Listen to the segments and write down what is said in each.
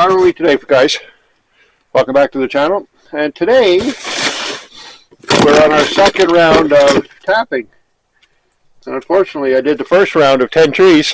how are we today, guys? Welcome back to the channel. And today, we're on our second round of tapping. And unfortunately, I did the first round of 10 trees.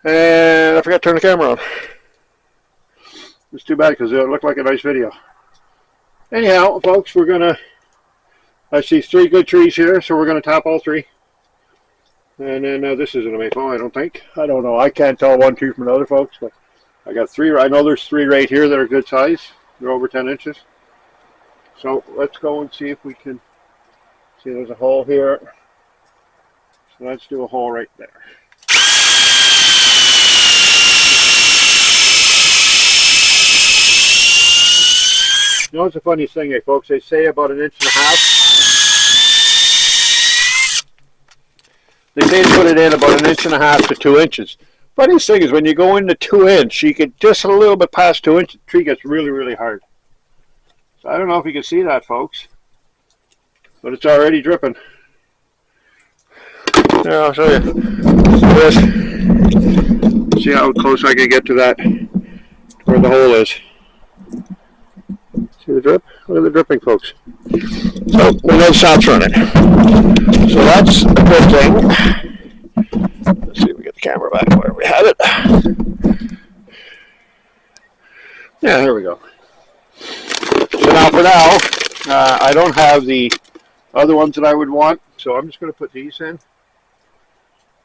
And I forgot to turn the camera on. It's too bad because it looked like a nice video. Anyhow, folks, we're going to... I see 3 good trees here, so we're going to tap all 3. And then this isn't a maple, I don't think. I don't know. I can't tell one tree from another, folks. But I got 3. I know there's 3 right here that are good size. They're over 10 inches. So let's go and see if we can see. There's a hole here. So let's do a hole right there. You know, it's the funniest thing, folks. They say about 1.5 inches. They say to put it in about 1.5 inches to 2 inches. Funniest thing is when you go into 2 inch, you get just a little bit past 2 inches, the tree gets really, really hard. So I don't know if you can see that, folks, but it's already dripping. Yeah, I'll show you. See how close I can get to that, where the hole is. See the drip? Look at the dripping, folks. So we know the stop's running. So that's a good thing. Let's see if we get the camera back where we have it. Yeah, there we go. So now for now, I don't have the other ones that I would want, so I'm just going to put these in.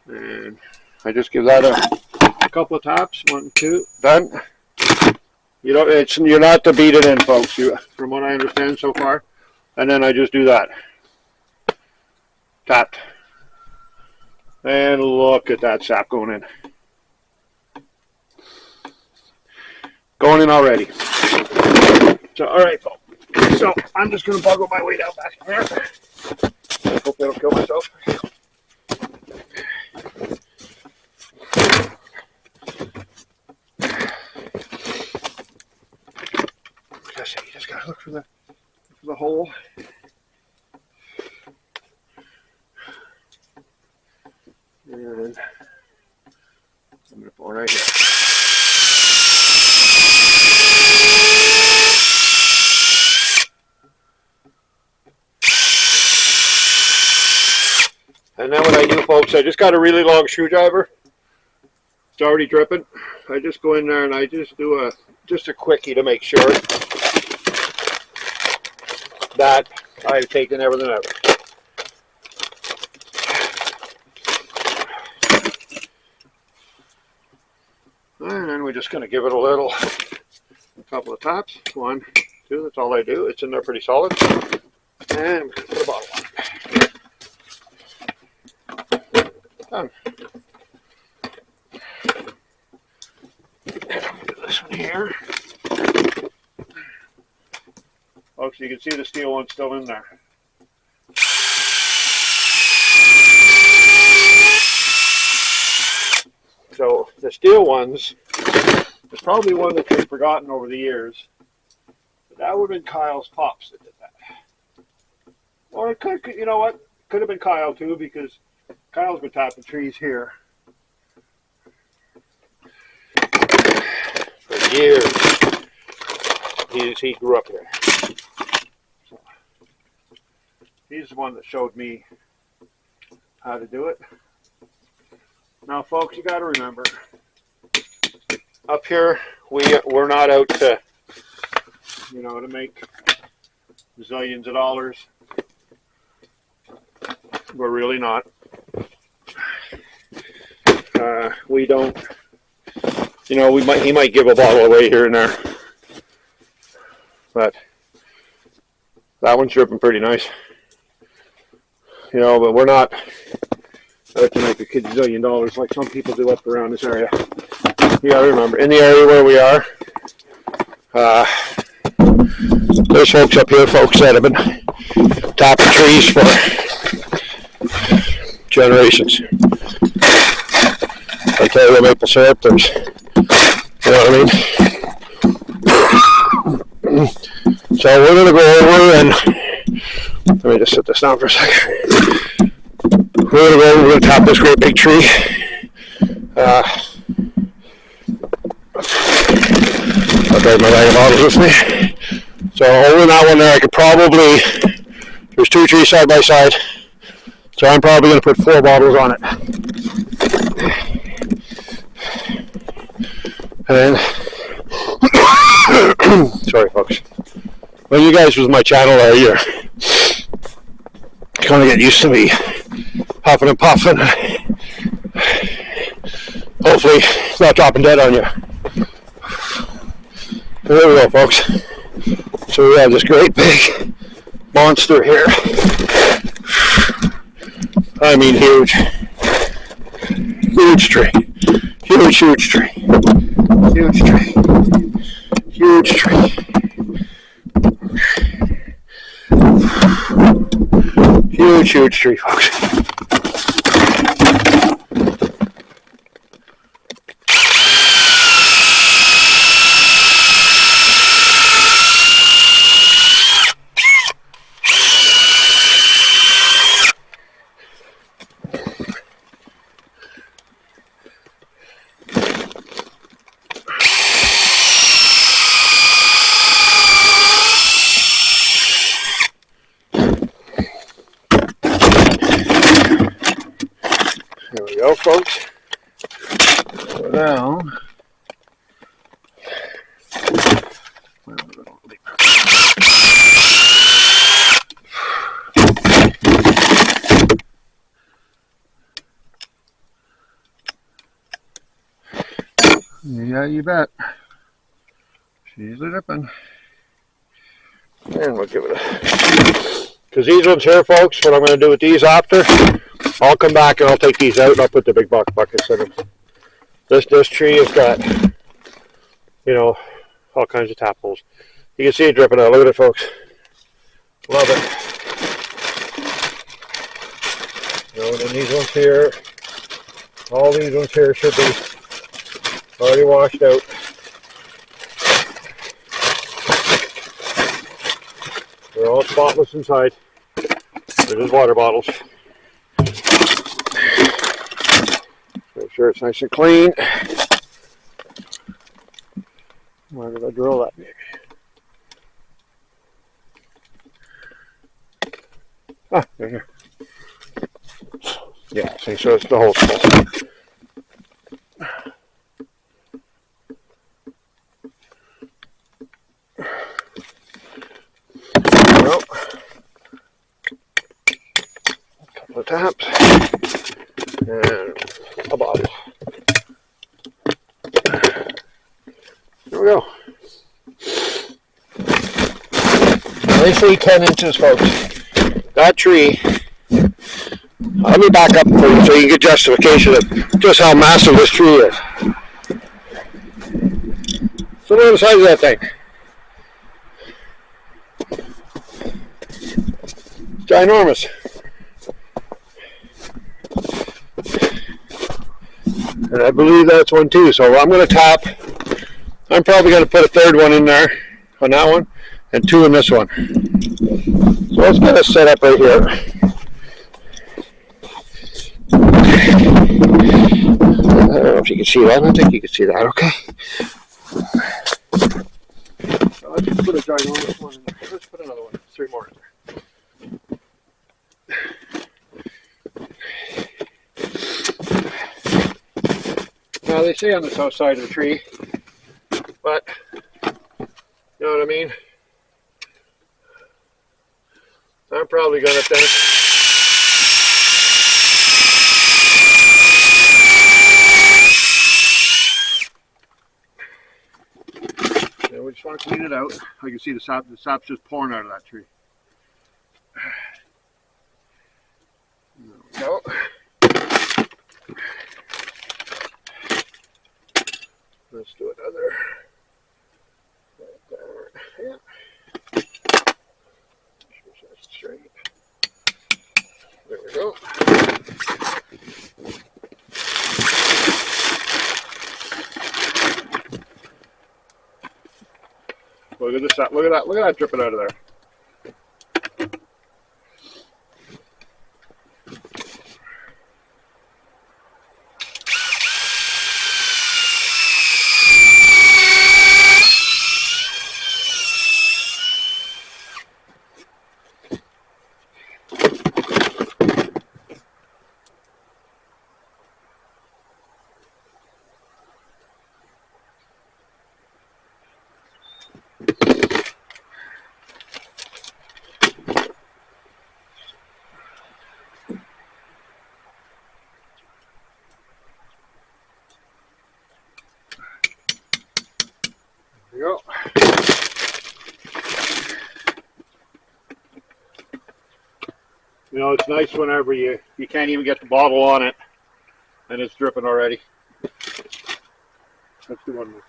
And I just give that a couple of taps. 1, 2, done. You know, you're not to beat it in, folks, from what I understand so far. And then I just do that. Tapped. And look at that sap going in. Going in already. So, alright, folks. So, I'm just going to buggle my way down back in there. Hope I don't kill myself. You just got to look for the hole. And I'm going to pull right here. And then what I do, folks, I just got a really long screwdriver. It's already dripping. I just go in there and I just do just a quickie to make sure that I've taken everything out. And then we're just going to give it a couple of taps. 1, 2, that's all I do. It's in there pretty solid. And we're going to put a bottle on. Done. Do this one here. Folks, you can see the steel one's still in there. So the steel ones, there's probably one that's been forgotten over the years. But that would have been Kyle's pops that did that. Or it could, you know what? Could have been Kyle too, because Kyle's been tapping trees here for years. He grew up here. So, he's the one that showed me how to do it. Now, folks, you got to remember, up here we're not out to, you know, to make zillions of dollars. We're really not. We don't. You know, he might give a bottle away here and there, but that one's dripping pretty nice. You know, but we're not out to make a gazillion dollars like some people do up around this area. You gotta remember, in the area where we are, there's folks up here, folks that have been tapping trees for generations. I tell you, maple syrup, there's, you know what I mean? So we're going to go over and, let me just set this down for a second. We're going to go over and tap this great big tree. carry my bag of bottles with me. So over that one there, I could probably, there's 2 trees side by side. So I'm probably going to put 4 bottles on it. And, sorry folks. When you guys was my channel you're kind of get used to me huffing and puffing. Hopefully it's not dropping dead on you. There we go, folks. So we have this great big monster here. I mean huge. Huge tree. Huge, huge tree. Huge tree. Huge tree. Huge, huge tree, folks. There we go, folks. So now, yeah, you bet. She's dripping. And we'll give it a, because these ones here, folks, what I'm going to do with these after, I'll come back and I'll take these out and I'll put the big buckets in them. This tree has got, you know, all kinds of tap holes. You can see it dripping out. Look at it, folks. Love it. You know, and then these ones here, all these ones here should be already washed out. They're all spotless inside. They're just water bottles. Make sure it's nice and clean. Where did I drill that baby? Ah, there you go. Yeah, see, so it's the whole full. Well, a couple of taps and a bottle. There we go. They say 10 inches, folks. That tree, let me back up for you so you can get justification of just how massive this tree is. So look at the size of that thing. It's ginormous. And I believe that's one too. So I'm going to tap. I'm probably going to put a third one in there on that one and 2 in this one. So let's get it set up right here. I don't know if you can see that. I don't think you can see that. Okay. So let's just put a ginormous one in there. Let's put another one. 3 more in there. Now they say on the south side of the tree, but you know what I mean? I'm probably going to think we just want to clean it out. I can see the sap's just pouring out of that tree. There we go. Let's do another right there. Yeah. That's straight. There we go. Look at this. Look at that dripping out of there. You know, it's nice whenever you can't even get the bottle on it and it's dripping already. Let's do one more.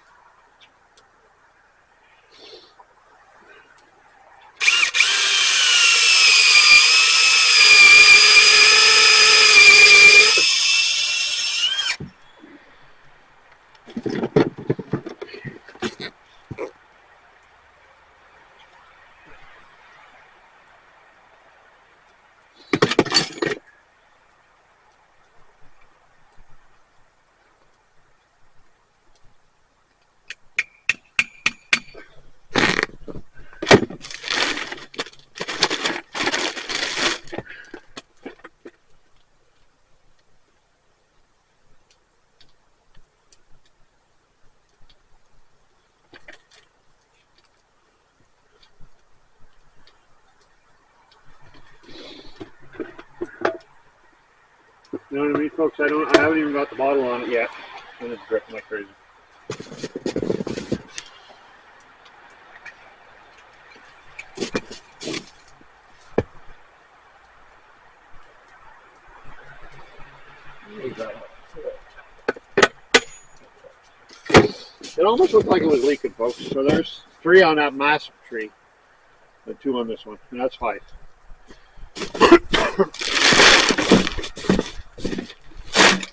You know what I mean, folks? I haven't even got the bottle on it yet, and it's dripping like crazy. It almost looked like it was leaking, folks. So there's 3 on that massive tree, and 2 on this one, and that's 5.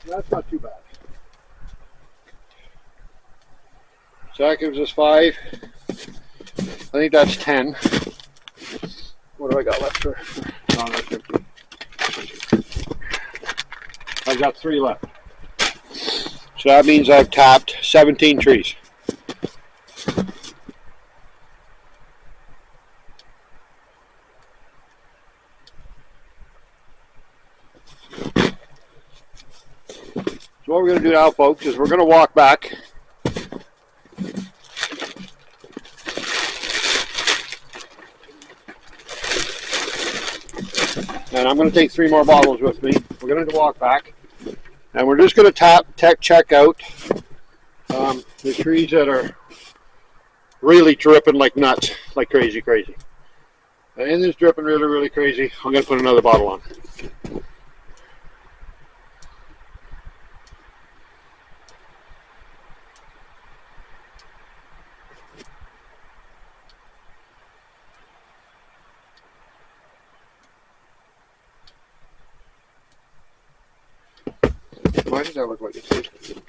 That's not too bad. So that gives us 5. I think that's 10. What do I got left for? No, that's 50. I've got 3 left. So that means I've tapped 17 trees. So what we're going to do now, folks, is we're going to walk back. And I'm going to take 3 more bottles with me. We're going to walk back. And we're just going to check out the trees that are really dripping like nuts, like crazy. And in this dripping really crazy, I'm going to put another bottle on. Why does that look like it's tasting?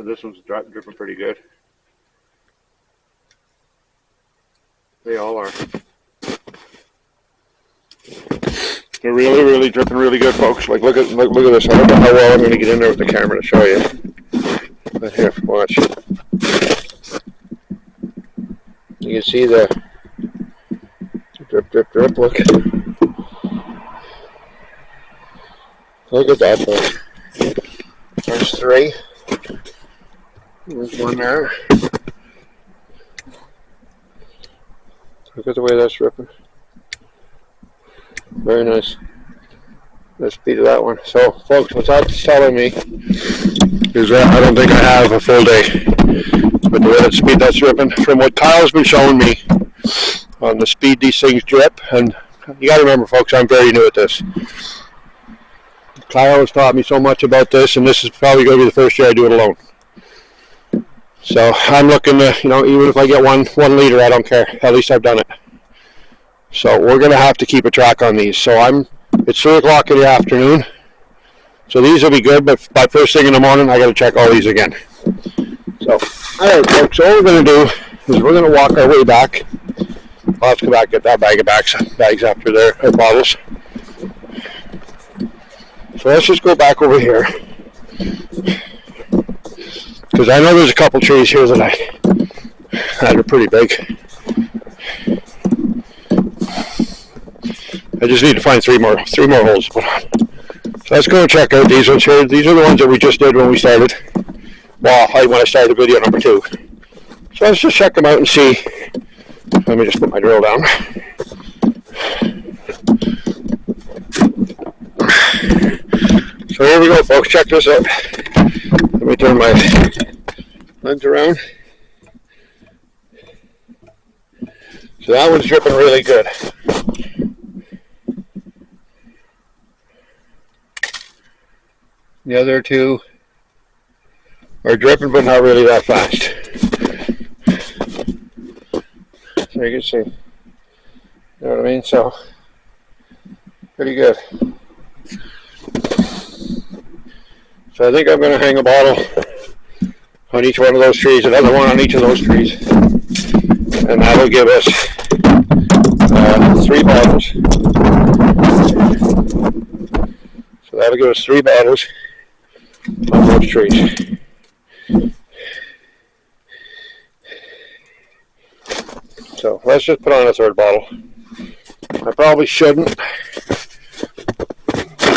This one's dripping pretty good. They all are. They're really dripping really good, folks. Like look at this. I don't know how well I'm going to get in there with the camera to show you. But here, watch. You can see the drip. Look. Look at that, folks. There's 3. There's 1 there. Look at the way that's dripping. Very nice. Let's speed of that one. So, folks, what that's telling me is that I don't think I have a full day. But the way that speed that's dripping, from what Kyle's been showing me on the speed these things drip, and you got to remember, folks, I'm very new at this. Kyle has taught me so much about this, and this is probably going to be the first year I do it alone. So I'm looking to, even if I get one liter, I don't care. At least I've done it. So we're going to have to keep a track on these. So it's 3 o'clock in the afternoon. So these will be good, but by first thing in the morning, I got to check all these again. So, all right, folks. So what we're going to do is we're going to walk our way back. I'll have to go back and get that bag of bags after there, or bottles. So let's just go back over here, because I know there's a couple trees here that are pretty big. I just need to find three more holes to put on. So let's go and check out these ones here. These are the ones that we just did when we started. Well, when I started video number 2. So let's just check them out and see. Let me just put my drill down. So here we go, folks. Check this out. Let me turn my lens around. So that one's dripping really good. The other two are dripping, but not really that fast. So you can see, you know what I mean? So, pretty good. So I think I'm going to hang a bottle on each one of those trees, another one on each of those trees. And that'll give us 3 bottles. So that'll give us 3 bottles on those trees. So let's just put on a 3rd bottle. I probably shouldn't.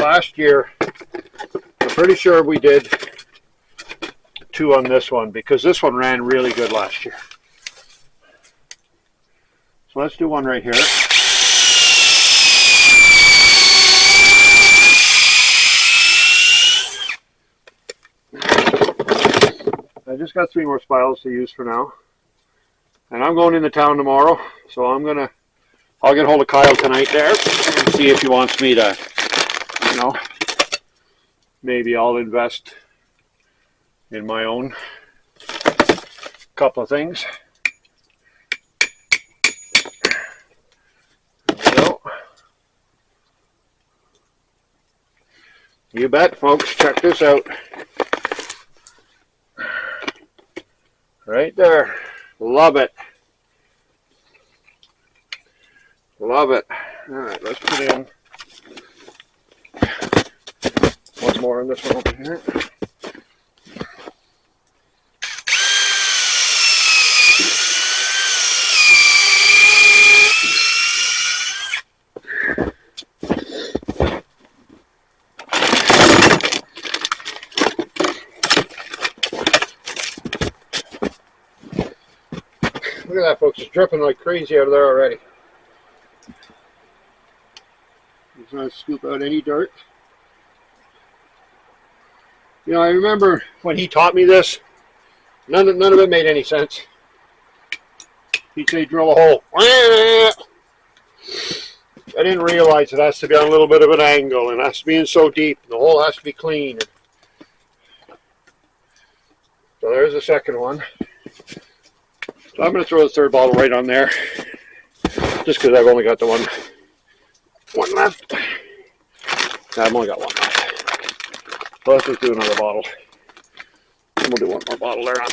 Last year, I'm pretty sure we did 2 on this one because this one ran really good last year. So let's do one right here. I just got 3 more spiles to use for now. And I'm going into town tomorrow, so I'll get hold of Kyle tonight there and see if he wants me to, you know, maybe I'll invest in my own couple of things. You bet, folks. Check this out. Right there. Love it. Love it. All right, let's put in one more in this one over here. Look at that, folks. It's dripping like crazy out of there already. Just not scoop out any dirt. You know, I remember when he taught me this, none of it made any sense. He'd say drill a hole. I didn't realize it has to be on a little bit of an angle and it has to be in so deep. The hole has to be clean. So there's the second one. So I'm going to throw the 3rd bottle right on there, just because I've only got the one left. I've only got one left. So let's just do another bottle. And we'll do one more bottle there on.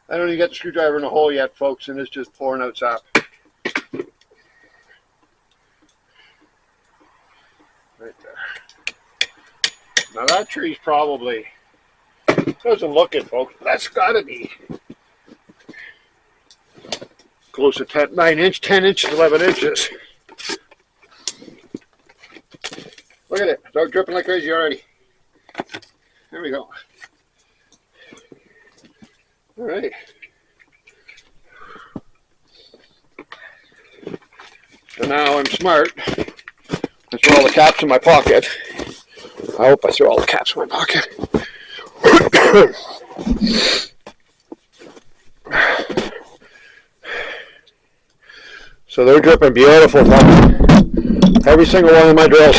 I don't even get the screwdriver in the hole yet, folks, and it's just pouring out sap. Right there. Now that tree's probably, doesn't look it, folks, but that's got to be close to 10 inches, 11 inches. Look at it, start dripping like crazy already. There we go. All right. So now I'm smart. I throw all the caps in my pocket. I hope I throw all the caps in my pocket. So they're dripping beautiful. Every single one of my drills.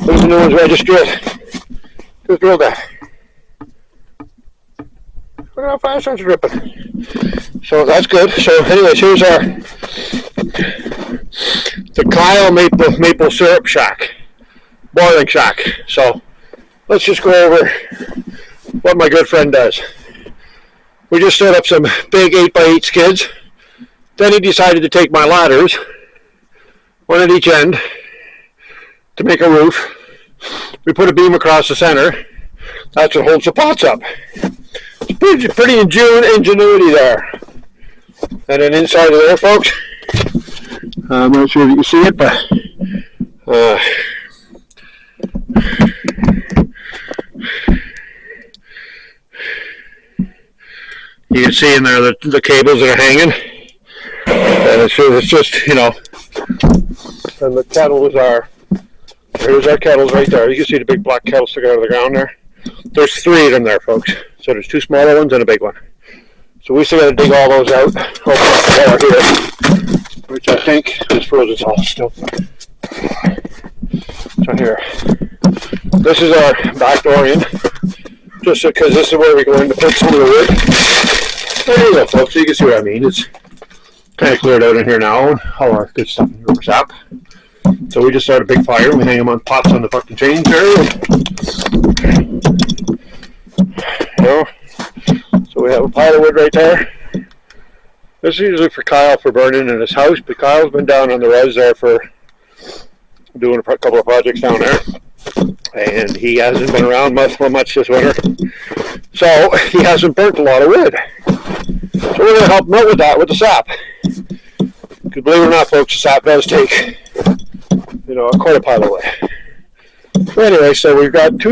Those are the new ones I just drilled. Just drilled that. Look how fast it's dripping. So that's good. So anyways, here's the Kyle maple syrup shack, boiling shack. So let's just go over what my good friend does. We just set up some big 8x8 skids. Then he decided to take my ladders, one at each end, to make a roof. We put a beam across the center. That's what holds the pots up. It's pretty ingenuity there. And then inside of there, folks, I'm not sure if you can see it, but you can see in there the cables that are hanging. And it's just, you know, and the kettles are, here's our kettles right there. You can see the big black kettle sticking out of the ground there. There's 3 of them there, folks. So there's 2 smaller ones and a big one. So we still got to dig all those out. Open up the water here, which I think is frozen all still. So here, this is our back door in, just because this is where we're going to put some of the wood. There you go, folks. So you can see what I mean. It's kind of cleared out in here now. All our good stuff in here was up. So we just started a big fire and we hang them on pots on the fucking chains there. You know, so we have a pile of wood right there. This is usually for Kyle for burning in his house, but Kyle's been down on the res there for doing a couple of projects down there. And he hasn't been around much this winter. So he hasn't burnt a lot of wood. So we're going to help him out with that with the sap. Because believe it or not, folks, the sap does take, you know, quite a pile of wood. So anyway, so we've got 5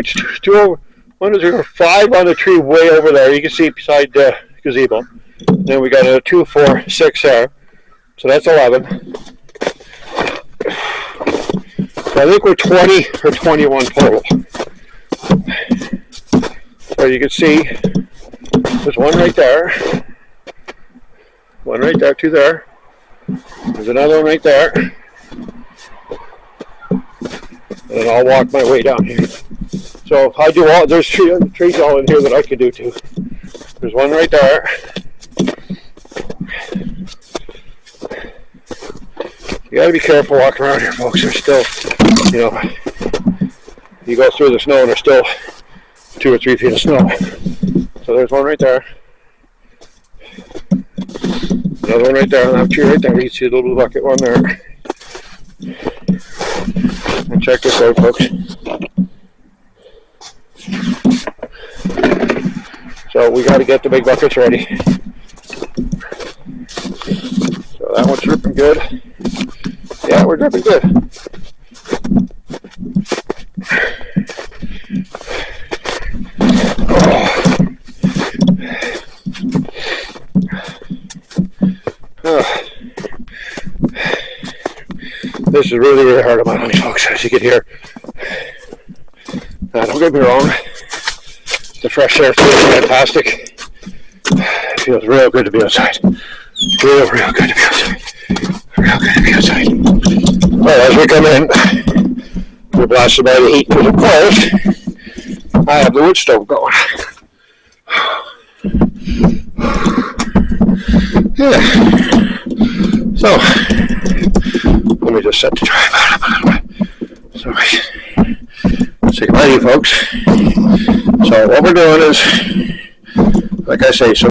on the tree way over there. You can see beside the gazebo. Then we got a 2, 4, 6 there. So that's 11. So I think we're 20 or 21 total. So you can see there's one right there. One right there, 2 there. There's another one right there. And then I'll walk my way down here. So I do all, there's trees all in here that I could do too. There's one right there. You gotta be careful walking around here, folks. There's still, you know, you go through the snow and there's still 2 or 3 feet of snow. So there's one right there. Another one right there on that tree right there. You can see the little bucket one there. And check this out, folks. So we got to get the big buckets ready. So that one's dripping good. Yeah, we're dripping good. This is really, really hard on my lungs, folks, as you can hear. Don't get me wrong, the fresh air feels fantastic. It feels real good to be outside. Real good to be outside. Real good to be outside. Well, as we come in, we're blasted by the heat because, of course, I have the wood stove going. Yeah. So, let me just set the tripod up a little bit. So say goodbye to you folks. So what we're doing is, like I say, so